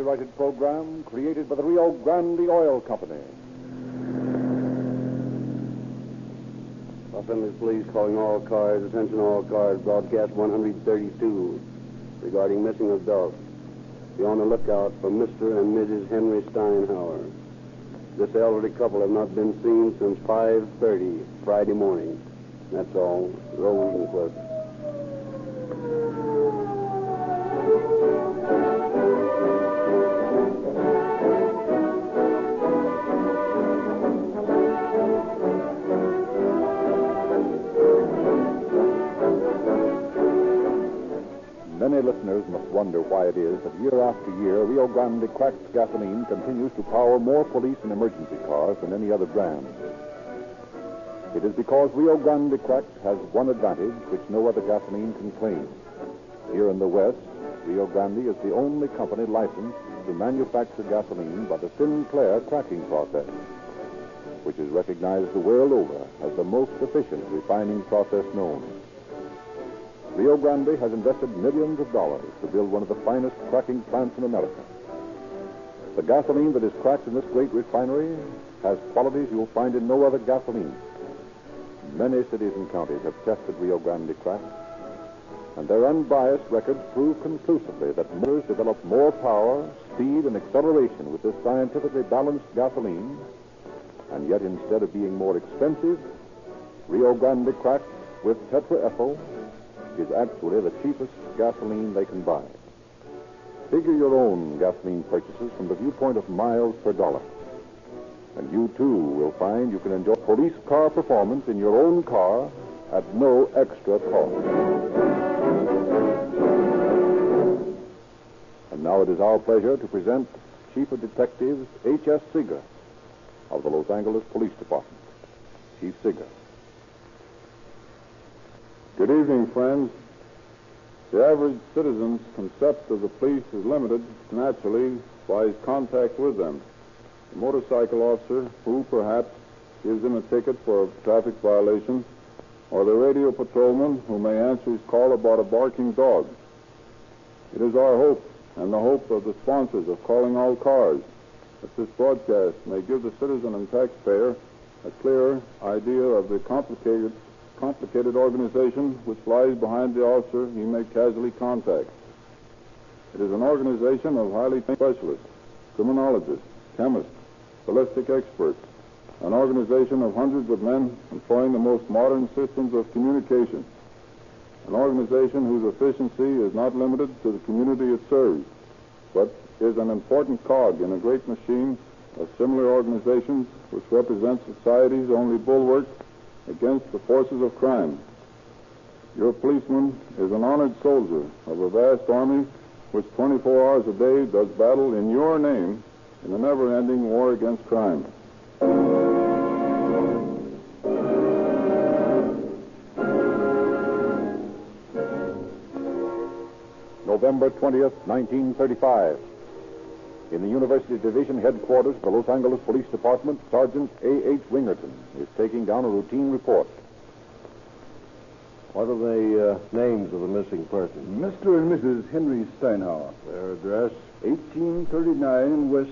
copyrighted program created by the Rio Grande Oil Company. Los Angeles Police calling all cars. Attention all cars. Broadcast 132 regarding missing adults. Be on the lookout for Mr. and Mrs. Henry Steinhauer. This elderly couple have not been seen since 5:30 Friday morning. That's all. Rosenquist. Many listeners must wonder why it is that year after year, Rio Grande cracked gasoline continues to power more police and emergency cars than any other brand. It is because Rio Grande cracked has one advantage which no other gasoline can claim. Here in the West, Rio Grande is the only company licensed to manufacture gasoline by the Sinclair cracking process, which is recognized the world over as the most efficient refining process known. Rio Grande has invested millions of dollars to build one of the finest cracking plants in America. The gasoline that is cracked in this great refinery has qualities you'll find in no other gasoline. Many cities and counties have tested Rio Grande crack, and their unbiased records prove conclusively that motors develop more power, speed, and acceleration with this scientifically balanced gasoline, and yet instead of being more expensive, Rio Grande cracked with tetraethyl is actually the cheapest gasoline they can buy. Figure your own gasoline purchases from the viewpoint of miles per dollar. And you, too, will find you can enjoy police car performance in your own car at no extra cost. And now it is our pleasure to present Chief of Detectives H.S. Seeger of the Los Angeles Police Department. Chief Seeger. Good evening, friends. The average citizen's concept of the police is limited, naturally, by his contact with them. The motorcycle officer, who perhaps gives him a ticket for a traffic violation, or the radio patrolman who may answer his call about a barking dog. It is our hope, and the hope of the sponsors of Calling All Cars, that this broadcast may give the citizen and taxpayer a clear idea of the complicated organization which lies behind the officer he may casually contact. It is an organization of highly trained specialists, criminologists, chemists, ballistic experts, an organization of hundreds of men employing the most modern systems of communication, an organization whose efficiency is not limited to the community it serves, but is an important cog in a great machine of similar organizations which represent society's only bulwark against the forces of crime. Your policeman is an honored soldier of a vast army which 24 hours a day does battle in your name in the never-ending war against crime. November 20th, 1935. In the University Division headquarters of the Los Angeles Police Department, Sergeant A.H. Wingerton is taking down a routine report. What are the names of the missing persons? Mr. and Mrs. Henry Steinhauer. Their address? 1839 West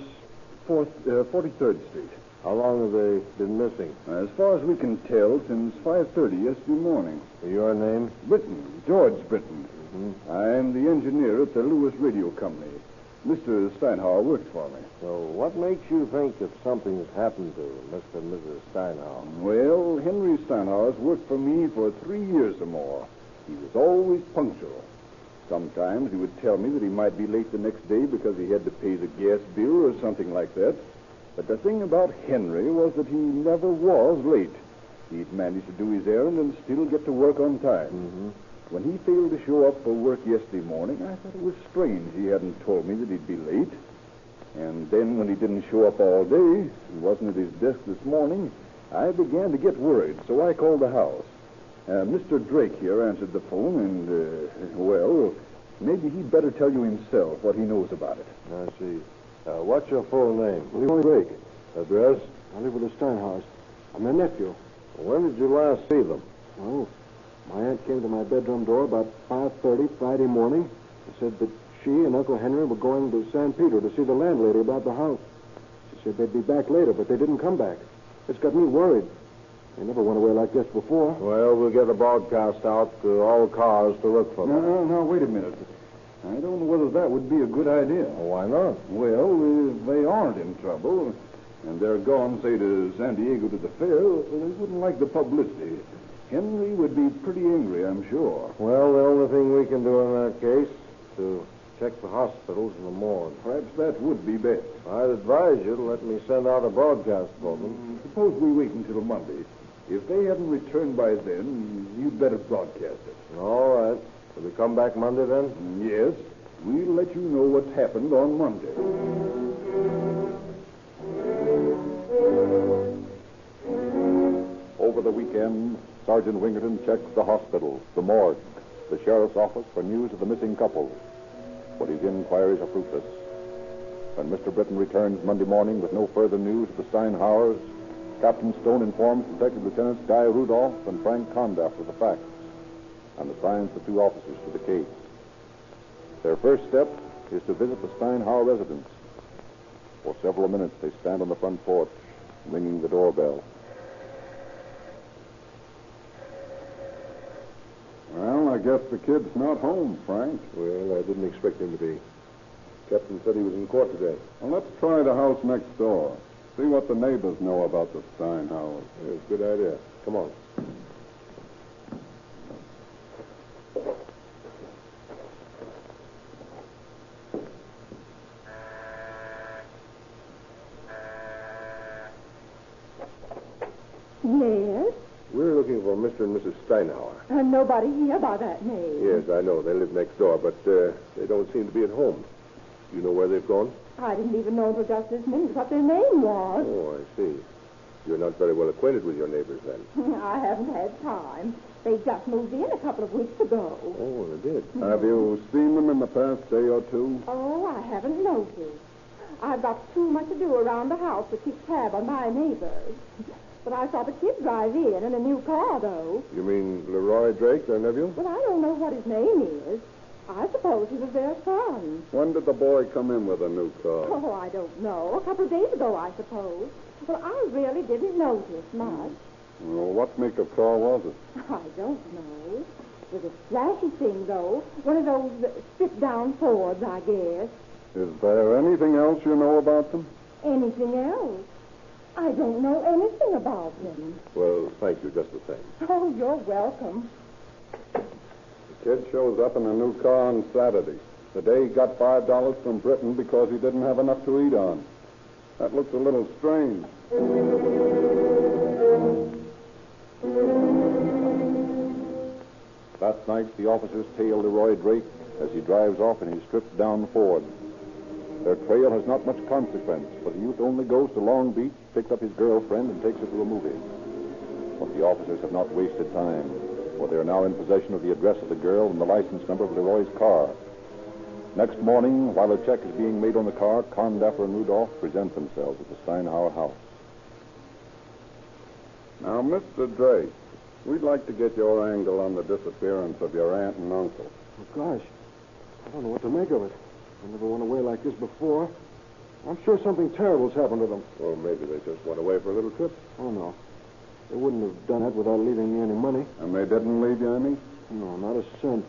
43rd Street. How long have they been missing? As far as we can tell, since 5:30 yesterday morning. Your name? Britton, George Britton. Mm-hmm. I'm the engineer at the Lewis Radio Company. Mr. Steinhauer works for me. So what makes you think that something has happened to Mr. and Mrs. Steinhauer? Well, Henry Steinhauer's worked for me for 3 years or more. He was always punctual. Sometimes he would tell me that he might be late the next day because he had to pay the gas bill or something like that. But the thing about Henry was that he never was late. He'd manage to do his errand and still get to work on time. Mm-hmm. When he failed to show up for work yesterday morning, I thought it was strange he hadn't told me that he'd be late. And then when he didn't show up all day, he wasn't at his desk this morning, I began to get worried, so I called the house. Mr. Drake here answered the phone, and, well, maybe he'd better tell you himself what he knows about it. I see. What's your full name? William Drake. Address? I live with the Steinhauers. I'm their nephew. When did you last see them? Oh, my aunt came to my bedroom door about 5:30 Friday morning and said that she and Uncle Henry were going to San Pedro to see the landlady about the house. She said they'd be back later, but they didn't come back. It's got me worried. They never went away like this before. Well, we'll get a broadcast out to all cars to look for them. No, wait a minute. I don't know whether that would be a good idea. Why not? Well, if they aren't in trouble, and they're gone, say, to San Diego to the fair, they wouldn't like the publicity. Henry would be pretty angry, I'm sure. Well, the only thing we can do in that case is to check the hospitals and the morgue. Perhaps that would be best. I'd advise you to let me send out a broadcast for them. Suppose we wait until Monday. If they haven't returned by then, you'd better broadcast it. All right. Will we come back Monday then? Yes. We'll let you know what's happened on Monday. Over the weekend, Sergeant Wingerton checks the hospital, the morgue, the sheriff's office for news of the missing couple. But his inquiries are fruitless. When Mr. Britton returns Monday morning with no further news of the Steinhauers, Captain Stone informs Detective Lieutenants Guy Rudolph and Frank Condaff of the facts and assigns the two officers to the case. Their first step is to visit the Steinhauer residence. For several minutes, they stand on the front porch, ringing the doorbell. Well, I guess the kid's not home, Frank. Well, I didn't expect him to be. Captain said he was in court today. Well, let's try the house next door. See what the neighbors know about the Steinhauers. Yeah, good idea. Come on. Yes? We're looking for Mr. and Mrs. Steinhauer. Nobody here by that name. Yes, I know. They live next door, but they don't seem to be at home. You know where they've gone? I didn't even know until just this minute what their name was. Oh, I see. You're not very well acquainted with your neighbors, then. I haven't had time. They just moved in a couple of weeks ago. Oh, they did. Have you seen them in the past day or two? Oh, I haven't noticed. I've got too much to do around the house to keep tab on my neighbors. But I saw the kid drive in a new car, though. You mean Leroy Drake, their nephew? But I don't know what his name is. I suppose he was their son. When did the boy come in with a new car? Oh, I don't know. A couple of days ago, I suppose. Well, I really didn't notice much. Well, what make of car was it? I don't know. It was a flashy thing, though. One of those sit-down Fords, I guess. Is there anything else you know about them? Anything else? I don't know anything about them. Well, thank you just the same. Oh, you're welcome. The kid shows up in a new car on Saturday. The day he got $5 from Britain because he didn't have enough to eat on. That looks a little strange. That night, the officers tail Leroy Drake as he drives off in his stripped-down Ford. Their trail has not much consequence, for the youth only goes to Long Beach, picks up his girlfriend, and takes her to a movie. But the officers have not wasted time, for they are now in possession of the address of the girl and the license number of Leroy's car. Next morning, while a check is being made on the car, Condaffer and Rudolph present themselves at the Steinhauer house. Now, Mr. Drake, we'd like to get your angle on the disappearance of your aunt and uncle. Oh, gosh. I don't know what to make of it. They never went away like this before. I'm sure something terrible's happened to them. Well, maybe they just went away for a little trip. Oh, no. They wouldn't have done it without leaving me any money. And they didn't leave you any? No, not a cent.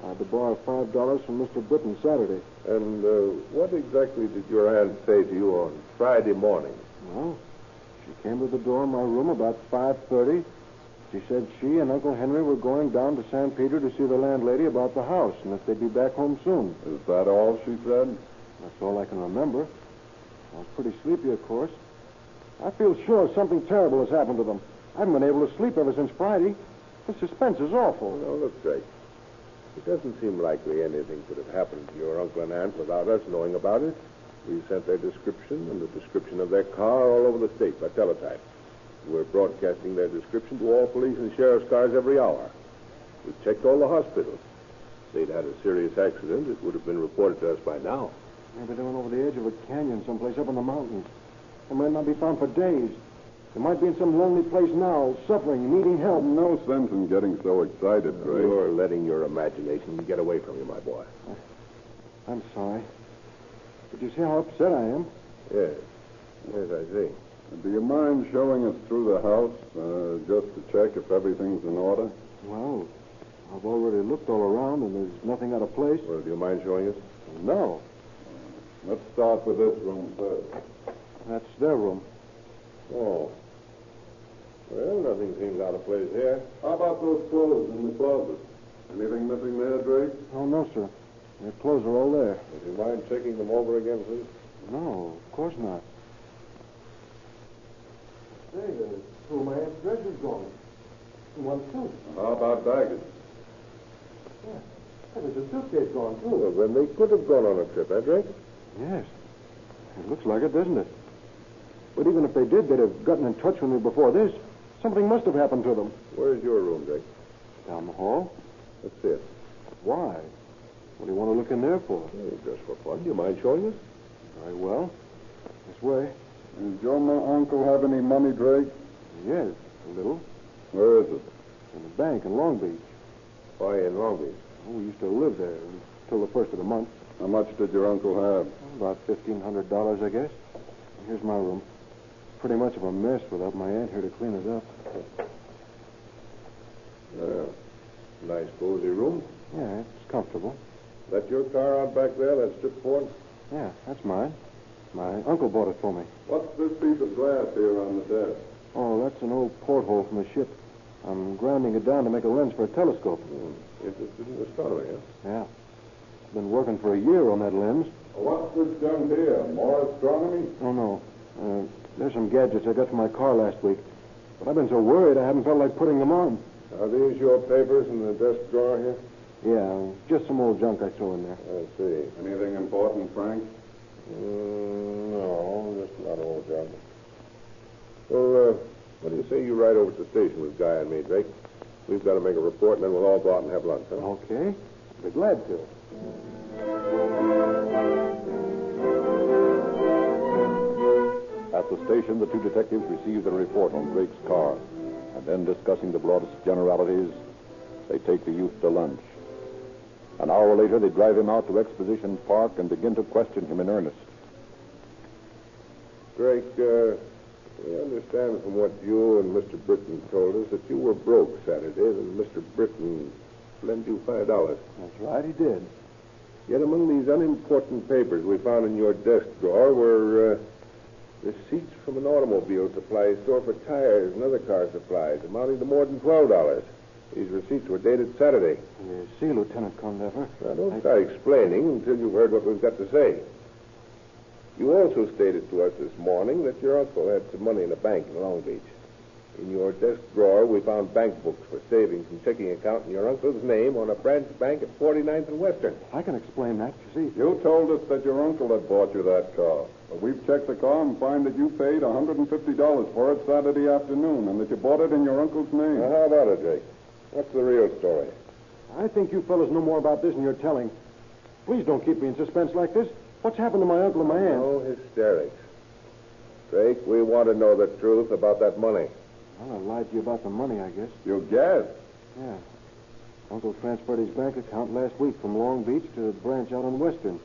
I had to borrow $5 from Mr. Britton Saturday. And what exactly did your aunt say to you on Friday morning? Well, she came to the door of my room about 5:30. She said she and Uncle Henry were going down to San Pedro to see the landlady about the house and that they'd be back home soon. Is that all she said? That's all I can remember. I was pretty sleepy, of course. I feel sure something terrible has happened to them. I haven't been able to sleep ever since Friday. The suspense is awful. Well, look, Drake. It doesn't seem likely anything could have happened to your uncle and aunt without us knowing about it. We sent their description and the description of their car all over the state by teletype. We're broadcasting their description to all police and sheriff's cars every hour. We've checked all the hospitals. If they'd had a serious accident, it would have been reported to us by now. Maybe they went over the edge of a canyon someplace up in the mountains. They might not be found for days. They might be in some lonely place now, suffering, needing help. No sense in getting so excited, Drake. You're letting your imagination get away from you, my boy. I'm sorry. But you see how upset I am? Yes. Yes, I see. Do you mind showing us through the house, just to check if everything's in order? Well, I've already looked all around, and there's nothing out of place. Well, do you mind showing us? No. Let's start with this room first. That's their room. Oh. Well, nothing seems out of place here. How about those clothes in the closet? Anything missing there, Drake? Oh, no, sir. Their clothes are all there. Would you mind checking them over again, please? No, of course not. Say, there's two of my aunt's dresses gone. One suit. How about baggage? Yeah. There's a suitcase gone, too. Well, then they could have gone on a trip, eh, Drake? Yes. It looks like it, doesn't it? But even if they did, they'd have gotten in touch with me before this. Something must have happened to them. Where's your room, Drake? Down the hall? Let's see it. Why? What do you want to look in there for? Hey, just for fun. Do you mind showing us? Very well. This way. Does your uncle have any money, Drake? Yes, a little. Where is it? In the bank in Long Beach. Why, in Long Beach? Oh, we used to live there until the first of the month. How much did your uncle have? About $1,500, I guess. Here's my room. Pretty much of a mess without my aunt here to clean it up. Well, nice, cozy room. Yeah, it's comfortable. That your car out back there, that strip Ford? Yeah, that's mine. My uncle bought it for me. What's this piece of glass here on the desk? Oh, that's an old porthole from the ship. I'm grinding it down to make a lens for a telescope. Interested in astronomy, huh? Yeah. Been working for a year on that lens. What's this junk here? More astronomy? Oh, no. There's some gadgets I got from my car last week. But I've been so worried I haven't felt like putting them on. Are these your papers in the desk drawer here? Yeah, just some old junk I threw in there. I see. Anything important, Frank? No, just a lot of old junk. Well, what do you say you ride over to the station with Guy and me, Drake? We've got to make a report, and then we'll all go out and have lunch, huh? Okay. Be glad to. At the station, the two detectives received a report on Drake's car, and then, discussing the broadest generalities, they take the youth to lunch. An hour later, they drive him out to Exposition Park and begin to question him in earnest. Drake, we understand from what you and Mr. Britton told us that you were broke Saturday, and Mr. Britton lent you $5. That's right, he did. Yet among these unimportant papers we found in your desk drawer were receipts from an automobile supply store for tires and other car supplies amounting to more than $12. These receipts were dated Saturday. You see, Lieutenant Condever. Now, don't start explaining until you've heard what we've got to say. You also stated to us this morning that your uncle had some money in a bank in Long Beach. In your desk drawer, we found bank books for savings and checking account in your uncle's name on a branch bank at 49th and Western. I can explain that, you see. You told us that your uncle had bought you that car. But we've checked the car and find that you paid $150 for it Saturday afternoon, and that you bought it in your uncle's name. Now, how about it, Jake? What's the real story? I think you fellas know more about this than you're telling. Please don't keep me in suspense like this. What's happened to my uncle and my aunt? No hysterics. Drake, we want to know the truth about that money. Well, I lied to you about the money, I guess. You guessed. Yeah. Uncle transferred his bank account last week from Long Beach to the branch out on Western.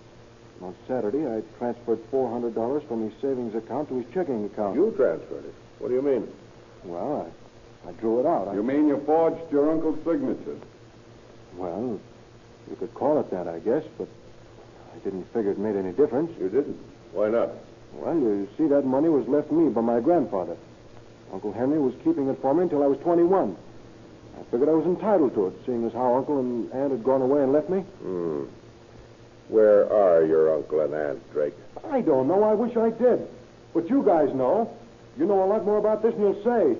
On Saturday, I transferred $400 from his savings account to his checking account. You transferred it? What do you mean? Well, I drew it out. You mean you forged your uncle's signature? Well, you could call it that, I guess, but I didn't figure it made any difference. You didn't? Why not? Well, you see, that money was left me by my grandfather. Uncle Henry was keeping it for me until I was 21. I figured I was entitled to it, seeing as how Uncle and Aunt had gone away and left me. Where are your uncle and aunt, Drake? I don't know. I wish I did. But you guys know. You know a lot more about this than you'll say.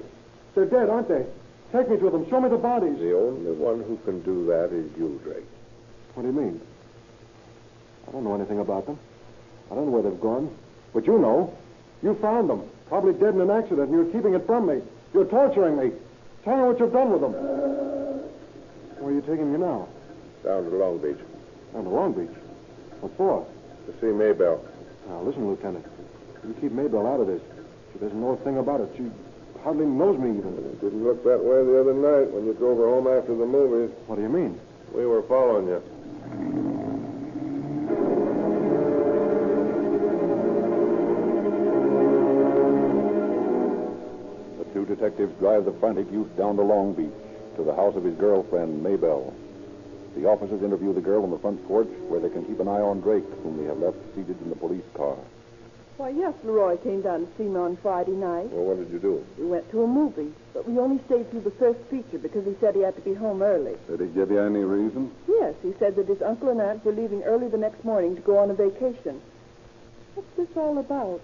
They're dead, aren't they? Take me to them. Show me the bodies. The only one who can do that is you, Drake. What do you mean? I don't know anything about them. I don't know where they've gone. But you know. You found them. Probably dead in an accident, and you're keeping it from me. You're torturing me. Tell me what you've done with them. Where are you taking me now? Down to Long Beach. Down to Long Beach. What for? To see Maybelle. Now, listen, Lieutenant. You keep Maybelle out of this. She doesn't know a thing about it. She hardly knows me even. It didn't look that way the other night when you drove her home after the movies. What do you mean? We were following you. detectives drive the frantic youth down to Long Beach to the house of his girlfriend, Maybelle. The officers interview the girl on the front porch where they can keep an eye on Drake, whom they have left seated in the police car. Why, yes, Leroy came down to see me on Friday night. Well, what did you do? We went to a movie, but we only stayed through the first feature because he said he had to be home early. Did he give you any reason? Yes, he said that his uncle and aunt were leaving early the next morning to go on a vacation. What's this all about?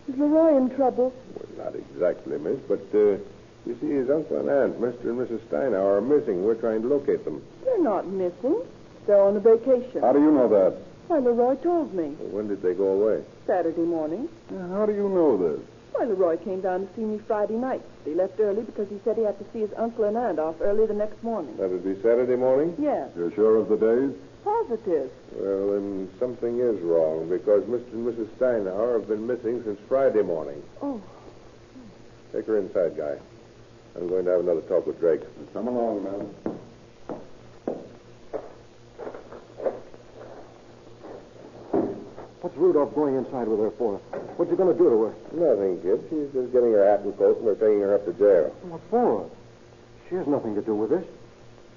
Is Leroy in trouble? Well, not exactly, miss, but, you see, his uncle and aunt, Mr. and Mrs. Steinauer, are missing. We're trying to locate them. They're not missing. They're on a vacation. How do you know that? Why, Leroy told me. Well, when did they go away? Saturday morning. How do you know this? Why, Leroy came down to see me Friday night. He left early because he said he had to see his uncle and aunt off early the next morning. That would be Saturday morning? Yes. You're sure of the days? Positive. Well, then something is wrong because Mr. and Mrs. Steinauer have been missing since Friday morning. Oh. Take her inside, Guy. I'm going to have another talk with Drake. Come along, man. What's Rudolph going inside with her for? What's he going to do to her? Nothing, kid. She's just getting her hat and coat, and we're taking her up to jail. What for? She has nothing to do with this.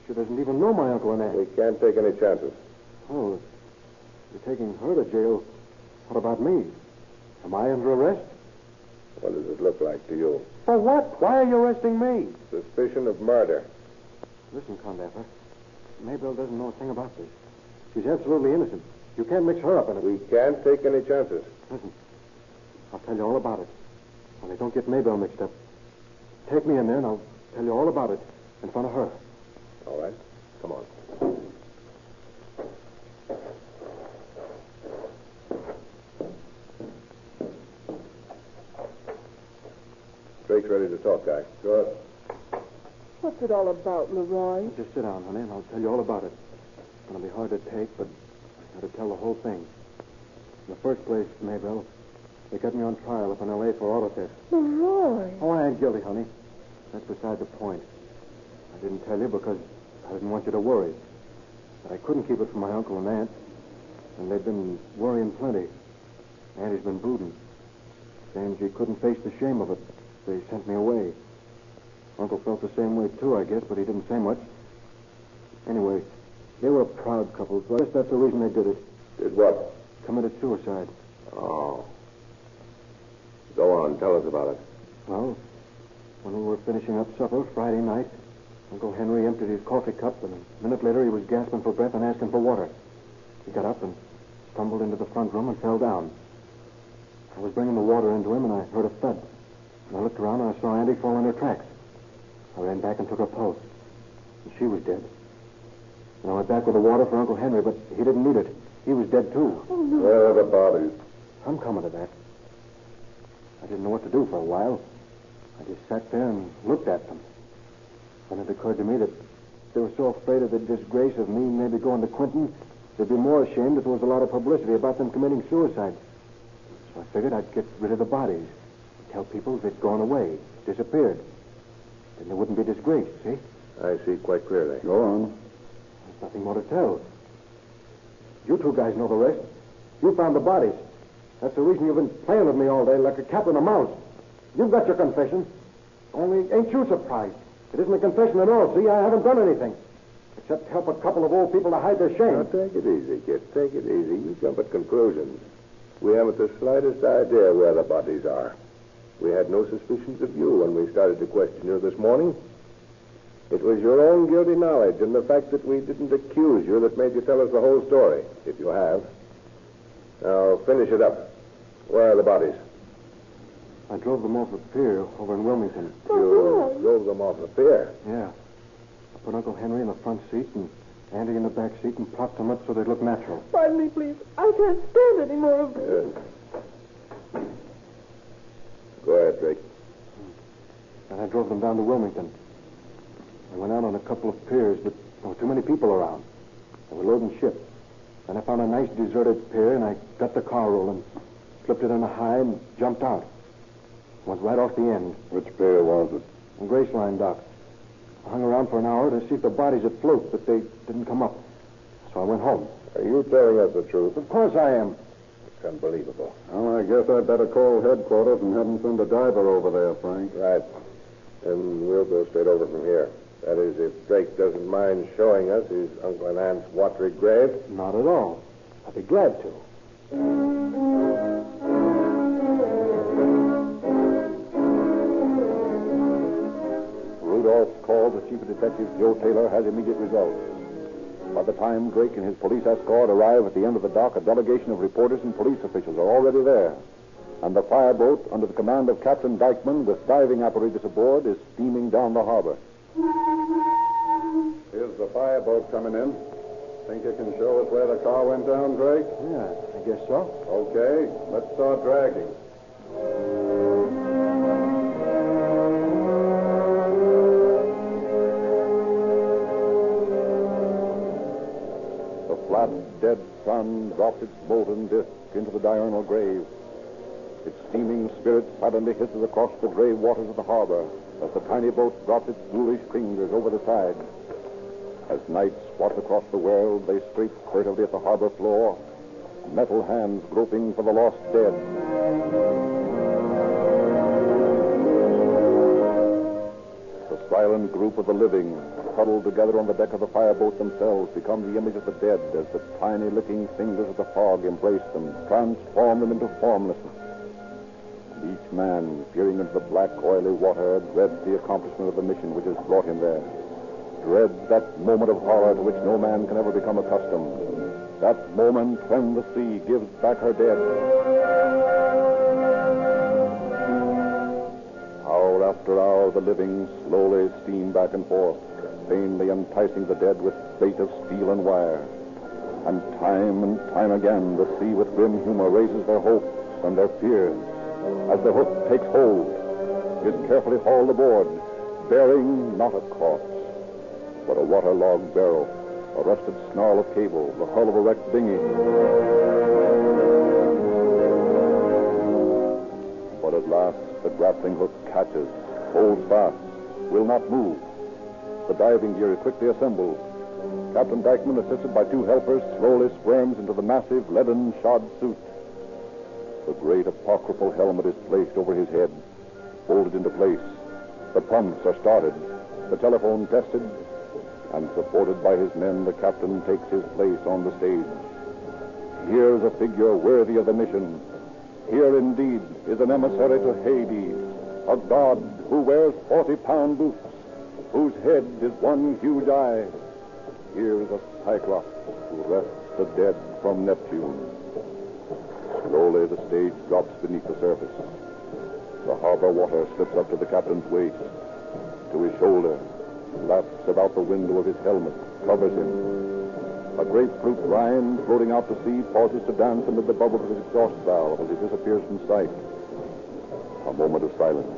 She doesn't even know my uncle and aunt. We can't take any chances. Oh, if you're taking her to jail, what about me? Am I under arrest? What does it look like to you? For what? Why are you arresting me? Suspicion of murder. Listen, Condapper. Maybelle doesn't know a thing about this. She's absolutely innocent. You can't mix her up in it. We can't take any chances. Listen, I'll tell you all about it. Only don't get Maybelle mixed up. Take me in there, and I'll tell you all about it in front of her. All right. Come on. Drake's ready to talk, Guy. Go ahead. What's it all about, Leroy? Just sit down, honey, and I'll tell you all about it. It's going to be hard to take, but I got to tell the whole thing. In the first place, Maybelle, they got me on trial up in L.A. for auto theft. Leroy. Oh, I ain't guilty, honey. That's beside the point. I didn't tell you because I didn't want you to worry. But I couldn't keep it from my uncle and aunt. And they've been worrying plenty. Auntie's been brooding. Saying she couldn't face the shame of it. They sent me away. Uncle felt the same way, too, I guess, but he didn't say much. Anyway, they were a proud couple, so I guess that's the reason they did it. Did what? Committed suicide. Oh. Go on. Tell us about it. Well, when we were finishing up supper Friday night, Uncle Henry emptied his coffee cup, and a minute later he was gasping for breath and asking for water. He got up and stumbled into the front room and fell down. I was bringing the water into him, and I heard a thud. And I looked around, and I saw Auntie fall in her tracks. I ran back and took her pulse. And she was dead. And I went back with the water for Uncle Henry, but he didn't need it. He was dead, too. Oh, no. Where are the bodies? I'm coming to that. I didn't know what to do for a while. I just sat there and looked at them. Then it occurred to me that they were so afraid of the disgrace of me maybe going to Quinton, they'd be more ashamed if there was a lot of publicity about them committing suicide. So I figured I'd get rid of the bodies. Tell people they'd gone away, disappeared. Then they wouldn't be disgraced, see? I see quite clearly. Go on. There's nothing more to tell. You two guys know the rest. You found the bodies. That's the reason you've been playing with me all day like a cat and a mouse. You've got your confession. Only ain't you surprised? It isn't a confession at all, see? I haven't done anything. Except help a couple of old people to hide their shame. Now, take it easy, kid. Take it easy. You jump at conclusions. We haven't the slightest idea where the bodies are. We had no suspicions of you when we started to question you this morning. It was your own guilty knowledge and the fact that we didn't accuse you that made you tell us the whole story, if you have. Now, finish it up. Where are the bodies? I drove them off the pier over in Wilmington. You drove them off the pier. Yeah. I put Uncle Henry in the front seat and Andy in the back seat and propped them up so they'd look natural. Pardon me, please. I can't stand any more of this. Good. Go ahead, Drake. And I drove them down to Wilmington. I went out on a couple of piers, but there were too many people around. They were loading ships. Then I found a nice deserted pier, and I got the car rolling, slipped it in a high, and jumped out. Went right off the end. Which pier was it? On Graceline dock. I hung around for an hour to see if the bodies would float, but they didn't come up. So I went home. Are you telling us the truth? Of course I am. It's unbelievable. Well, I guess I'd better call headquarters and have them send a diver over there, Frank. Right. And we'll go straight over from here. That is, if Drake doesn't mind showing us his uncle and aunt's watery grave. Not at all. I'd be glad to. Rudolph's call to Chief Detective Joe Taylor has immediate results. By the time Drake and his police escort arrive at the end of the dock, a delegation of reporters and police officials are already there. And the fireboat, under the command of Captain Dykeman, with diving apparatus aboard, is steaming down the harbor. Here's the fireboat coming in. Think you can show us where the car went down, Drake? Yeah, I guess so. Okay, let's start dragging. The flat, dead sun drops its molten disk into the diurnal grave. Its steaming spirit silently hisses across the gray waters of the harbor as the tiny boat drops its bluish fingers over the side. As night swats across the world, they scrape furtively at the harbor floor, metal hands groping for the lost dead. The silent group of the living, huddled together on the deck of the fireboat themselves, become the image of the dead as the tiny licking fingers of the fog embrace them, transform them into formlessness. And each man, peering into the black, oily water, dreads the accomplishment of the mission which has brought him there. Dreads that moment of horror to which no man can ever become accustomed. That moment when the sea gives back her dead. Hour after hour, the living slowly steam back and forth, vainly enticing the dead with bait of steel and wire. And time again, the sea with grim humor raises their hopes and their fears. As the hook takes hold, is carefully hauled aboard, bearing not a corpse, but a waterlogged barrel, a rusted snarl of cable, the hull of a wrecked dinghy. But at last, the grappling hook catches, holds fast, will not move. The diving gear is quickly assembled. Captain Dykeman, assisted by two helpers, slowly squirms into the massive, leaden-shod suit. The great apocryphal helmet is placed over his head, folded into place. The pumps are started, the telephone tested, and supported by his men, the captain takes his place on the stage. Here's a figure worthy of the mission. Here, indeed, is an emissary to Hades, a god who wears 40-pound boots, whose head is one huge eye. Here's a cyclops who rests the dead from Neptune. Slowly, the stage drops beneath the surface. The harbor water slips up to the captain's waist, to his shoulder, laps about the window of his helmet, covers him. A grapefruit rind floating out to sea pauses to dance amid the bubbles of his exhaust valve as he disappears from sight. A moment of silence.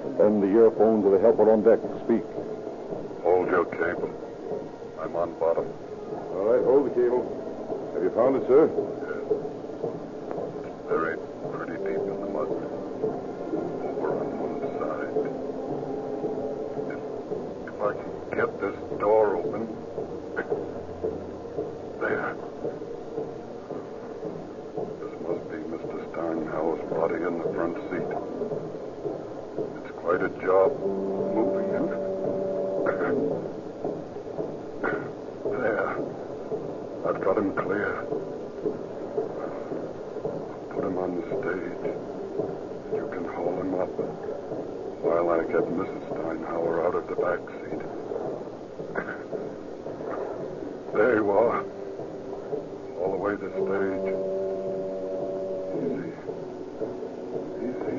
And then the earphones of the helper on deck speak. Hold your cable. I'm on bottom. All right, hold the cable. Have you found it, sir? It's buried pretty deep in the mud. Over on one side. If I can get this door open. There. This must be Mr. Steinhauer's body in the front seat. It's quite a job moving it. There. I've got him clear. Put him on the stage. You can haul him up while I get Mrs. Steinhauer out of the back seat. There you are. All the way to the stage. Easy. Easy.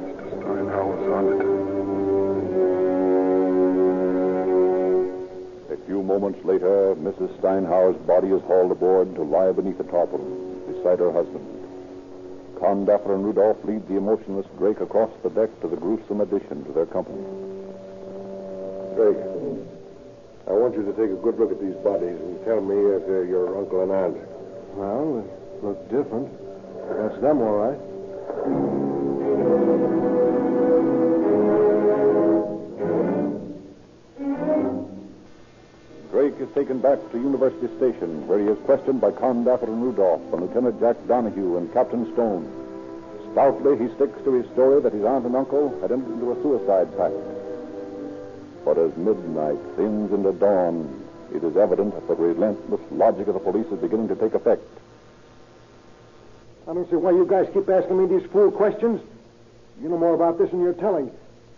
Mr. Steinhauer's on it. A few moments later, Mrs. Steinhauer's body is hauled aboard to lie beneath the tarpaulin beside her husband. Condaffer and Rudolph lead the emotionless Drake across the deck to the gruesome addition to their company. Drake, I want you to take a good look at these bodies and tell me if they're your uncle and aunt. Well, they look different. That's them, all right. Drake is taken back to University Station, where he is questioned by Condaffer and Rudolph and Lieutenant Jack Donahue and Captain Stone. Stoutly, he sticks to his story that his aunt and uncle had entered into a suicide pact. But as midnight thins into dawn, it is evident that the relentless logic of the police is beginning to take effect. I don't see why you guys keep asking me these fool questions. You know more about this than you're telling.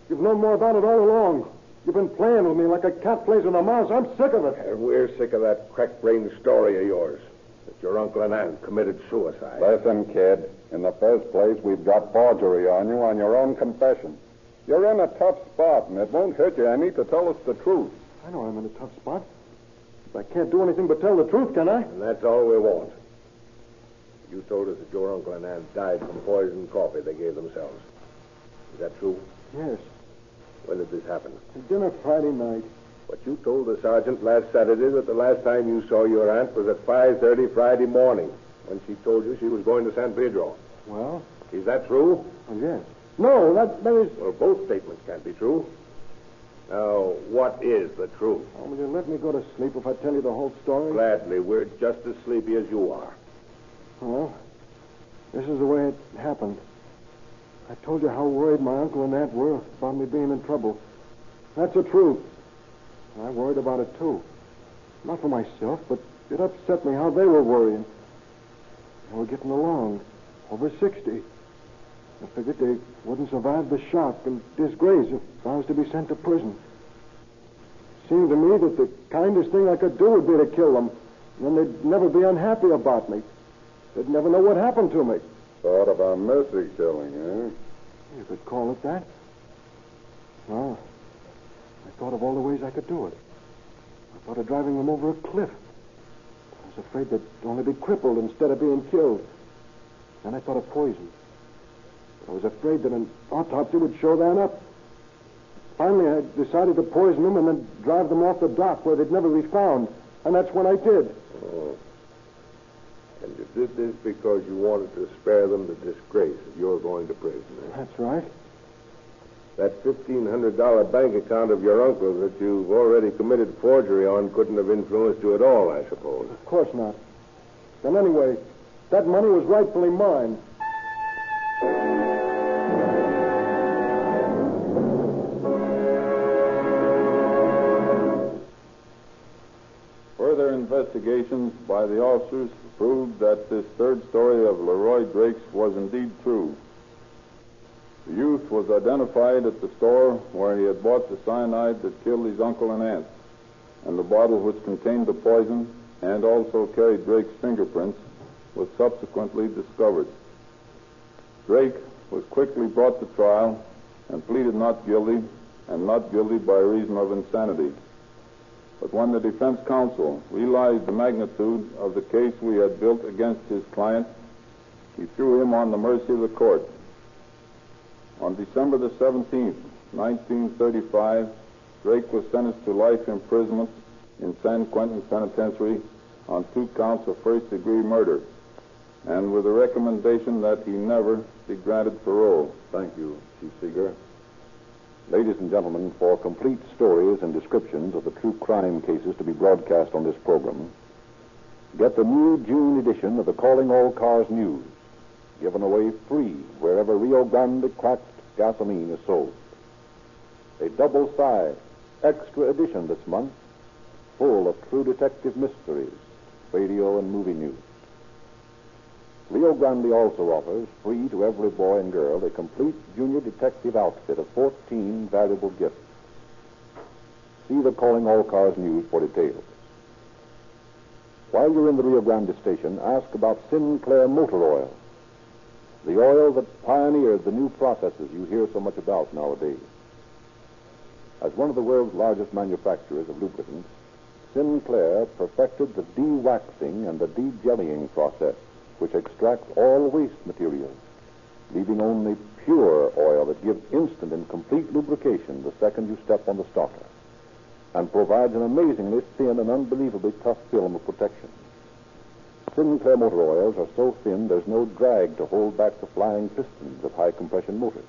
You've known more about it all along. You've been playing with me like a cat plays with a mouse. I'm sick of it. And we're sick of that crack-brained story of yours, that your uncle and aunt committed suicide. Listen, kid. In the first place, we've got forgery on you on your own confession. You're in a tough spot, and it won't hurt you any to tell us the truth. I know I'm in a tough spot. But I can't do anything but tell the truth, can I? And that's all we want. You told us that your uncle and aunt died from poisoned coffee they gave themselves. Is that true? Yes. When did this happen? At dinner Friday night. But you told the sergeant last Saturday that the last time you saw your aunt was at 5:30 Friday morning, when she told you she was going to San Pedro. Well? Is that true? Oh, yes. No, that is... Well, both statements can't be true. Now, what is the truth? Oh, will you let me go to sleep if I tell you the whole story? Gladly. We're just as sleepy as you are. Well, this is the way it happened. I told you how worried my uncle and aunt were about me being in trouble. That's the truth. I worried about it, too. Not for myself, but it upset me how they were worrying. They were getting along. Over 60. I figured they wouldn't survive the shock and disgrace if I was to be sent to prison. It seemed to me that the kindest thing I could do would be to kill them. And then they'd never be unhappy about me. They'd never know what happened to me. Thought of a mercy killing, eh? You could call it that. Well, I thought of all the ways I could do it. I thought of driving them over a cliff. I was afraid they'd only be crippled instead of being killed. Then I thought of poison. I was afraid that an autopsy would show that up. Finally, I decided to poison them and then drive them off the dock where they'd never be found. And that's what I did. Oh. And you did this because you wanted to spare them the disgrace of your going to prison. Eh? That's right. That $1,500 bank account of your uncle that you've already committed forgery on couldn't have influenced you at all, I suppose. Of course not. And anyway, that money was rightfully mine. Further investigations by the officers proved that this third story of Leroy Drake's was indeed true. The youth was identified at the store where he had bought the cyanide that killed his uncle and aunt, and the bottle which contained the poison and also carried Drake's fingerprints was subsequently discovered. Drake was quickly brought to trial and pleaded not guilty, and not guilty by reason of insanity. But when the defense counsel realized the magnitude of the case we had built against his client, he threw him on the mercy of the court. On December the 17th, 1935, Drake was sentenced to life imprisonment in San Quentin Penitentiary on 2 counts of first-degree murder, and with a recommendation that he never be granted parole. Thank you, Chief Seeger. Ladies and gentlemen, for complete stories and descriptions of the true crime cases to be broadcast on this program, get the new June edition of the Calling All Cars News, given away free wherever Rio Grande cracked gasoline is sold. A double-sized extra edition this month, full of true detective mysteries, radio and movie news. Rio Grande also offers, free to every boy and girl, a complete junior detective outfit of 14 valuable gifts. See the Calling All Cars News for details. While you're in the Rio Grande station, ask about Sinclair Motor Oil, the oil that pioneered the new processes you hear so much about nowadays. As one of the world's largest manufacturers of lubricants, Sinclair perfected the de-waxing and the de-jellying process, which extracts all waste materials, leaving only pure oil that gives instant and complete lubrication the second you step on the starter, and provides an amazingly thin and unbelievably tough film of protection. Sinclair motor oils are so thin there's no drag to hold back the flying pistons of high-compression motors,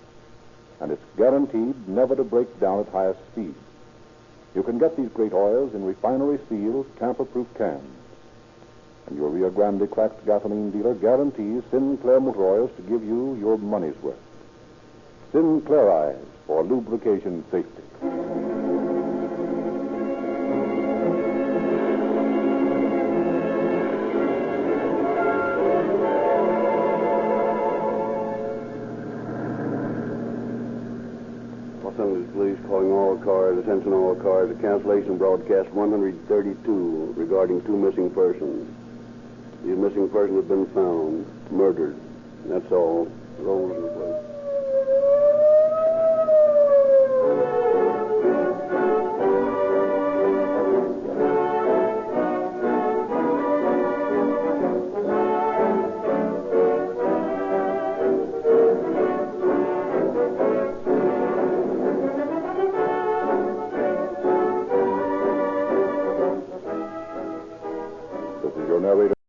and it's guaranteed never to break down at highest speed. You can get these great oils in refinery-sealed, tamper-proof cans. Your Rio Grande cracked gasoline dealer guarantees Sinclair Motor Oils to give you your money's worth. Sinclair Eyes for lubrication safety. Los Angeles Police calling all cars, attention all cars, to cancellation broadcast 132 regarding 2 missing persons. These missing persons have been found, murdered. That's all. Rolls in place. This is your narrator.